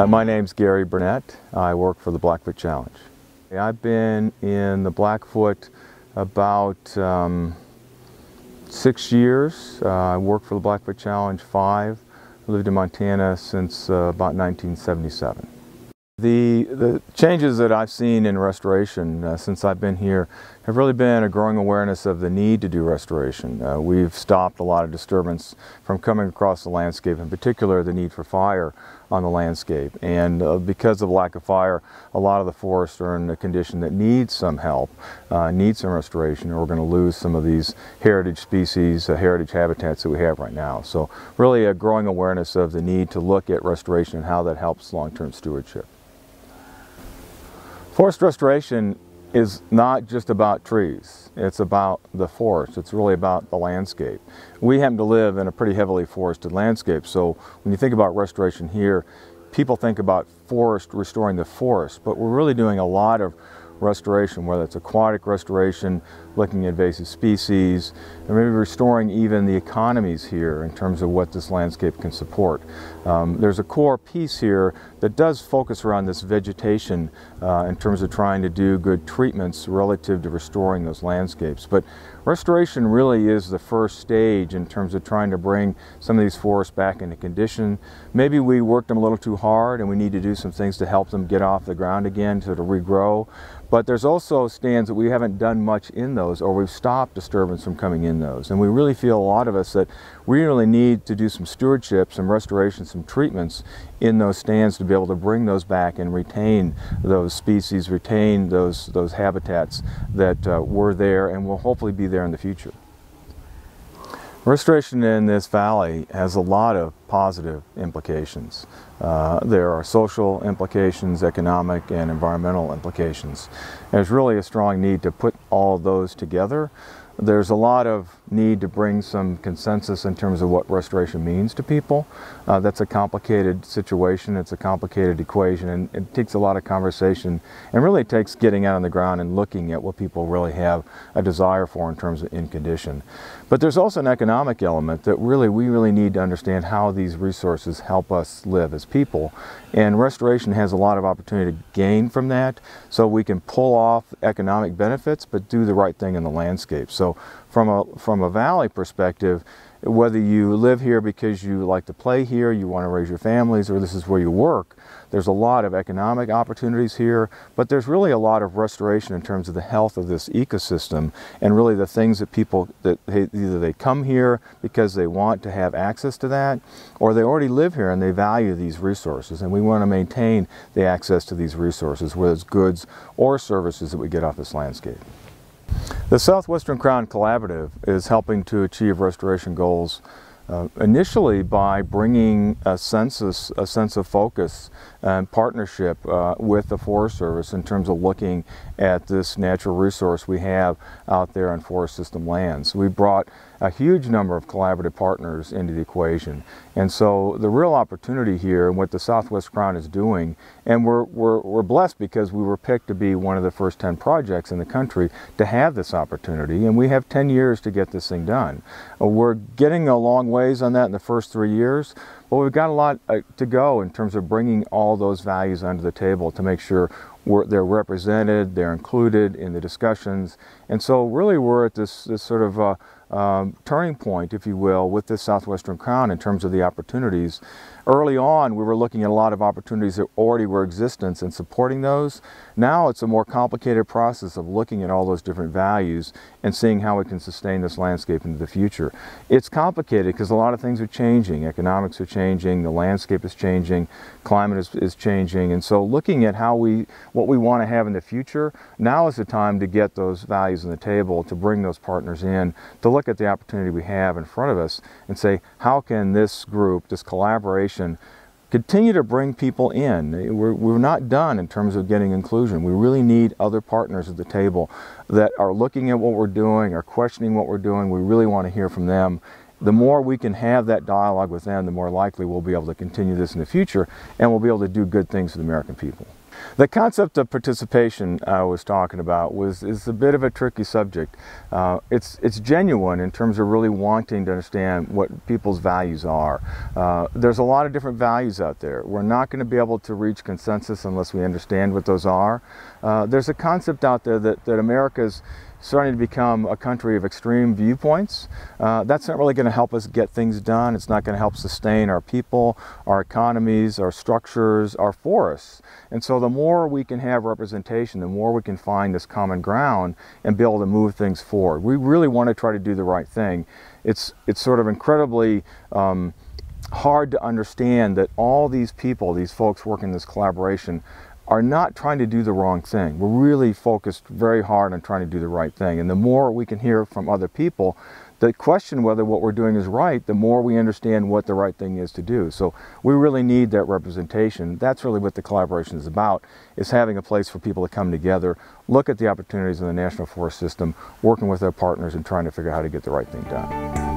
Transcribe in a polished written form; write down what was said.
My name's Gary Burnett. I work for the Blackfoot Challenge. I've been in the Blackfoot about 6 years. I worked for the Blackfoot Challenge 5. I lived in Montana since about 1977. The changes that I've seen in restoration since I've been here have really been a growing awareness of the need to do restoration. We've stopped a lot of disturbance from coming across the landscape, in particular the need for fire on the landscape. And because of lack of fire, a lot of the forests are in a condition that needs some help, needs some restoration, or we're going to lose some of these heritage species, heritage habitats that we have right now. So really a growing awareness of the need to look at restoration and how that helps long-term stewardship. Forest restoration is not just about trees. It's about the forest. It's really about the landscape. We happen to live in a pretty heavily forested landscape, so when you think about restoration here, people think about restoring the forest, but we're really doing a lot of restoration, whether it's aquatic restoration, looking at invasive species, and maybe restoring even the economies here in terms of what this landscape can support. There's a core piece here that does focus around this vegetation in terms of trying to do good treatments relative to restoring those landscapes. But restoration really is the first stage in terms of trying to bring some of these forests back into condition. Maybe we worked them a little too hard and we need to do some things to help them get off the ground again, to regrow. But there's also stands that we haven't done much in those, or we've stopped disturbance from coming in those. And we really feel, a lot of us, that we really need to do some stewardship, some restoration, some treatments in those stands to be able to bring those back and retain those species, retain those habitats that were there and will hopefully be there in the future. Restoration in this valley has a lot of positive implications. There are social implications, economic and environmental implications. There's really a strong need to put all of those together. There's a lot of need to bring some consensus in terms of what restoration means to people. That's a complicated situation, it's a complicated equation, and it takes a lot of conversation, and really it takes getting out on the ground and looking at what people really have a desire for in terms of in condition. But there's also an economic element that we really need to understand how these resources help us live as people. And restoration has a lot of opportunity to gain from that, so we can pull off economic benefits but do the right thing in the landscape. So from a valley perspective, whether you live here because you like to play here, you want to raise your families, or this is where you work, there's a lot of economic opportunities here, but there's really a lot of restoration in terms of the health of this ecosystem, and really the things that people, that either they come here because they want to have access to that, or they already live here and they value these resources, and we want to maintain the access to these resources, whether it's goods or services that we get off this landscape. The Southwestern Crown Collaborative is helping to achieve restoration goals initially by bringing a sense of focus and partnership with the Forest Service in terms of looking at this natural resource we have out there on forest system lands. We brought a huge number of collaborative partners into the equation, and so the real opportunity here and what the Southwest Crown is doing, and we're blessed because we were picked to be one of the first 10 projects in the country to have this opportunity, and we have 10 years to get this thing done. We're getting a long ways on that in the first 3 years, but we've got a lot to go in terms of bringing all those values onto the table to make sure they're represented, they're included in the discussions. And so really we're at this sort of turning point, if you will, with this Southwestern Crown in terms of the opportunities. Early on, we were looking at a lot of opportunities that already were in existence and supporting those. Now it's a more complicated process of looking at all those different values and seeing how we can sustain this landscape into the future. It's complicated because a lot of things are changing. Economics are changing, the landscape is changing, climate is changing, and so looking at what we want to have in the future, now is the time to get those values on the table, to bring those partners in, to look at the opportunity we have in front of us and say, how can this group, this collaboration, continue to bring people in? We're not done in terms of getting inclusion. We really need other partners at the table that are looking at what we're doing, are questioning what we're doing. We really want to hear from them. The more we can have that dialogue with them, the more likely we'll be able to continue this in the future, and we'll be able to do good things for the American people. The concept of participation I was talking about is a bit of a tricky subject. It's genuine in terms of really wanting to understand what people's values are. There's a lot of different values out there. We're not going to be able to reach consensus unless we understand what those are. There's a concept out there that America's starting to become a country of extreme viewpoints. That's not really going to help us get things done. It's not going to help sustain our people, our economies, our structures, our forests. And so the more we can have representation, the more we can find this common ground and be able to move things forward. We really want to try to do the right thing. It's sort of incredibly hard to understand that all these people, these folks working this collaboration, are not trying to do the wrong thing. We're really focused very hard on trying to do the right thing. And the more we can hear from other people that question whether what we're doing is right, the more we understand what the right thing is to do. So we really need that representation. That's really what the collaboration is about, is having a place for people to come together, look at the opportunities in the National Forest System, working with their partners and trying to figure out how to get the right thing done.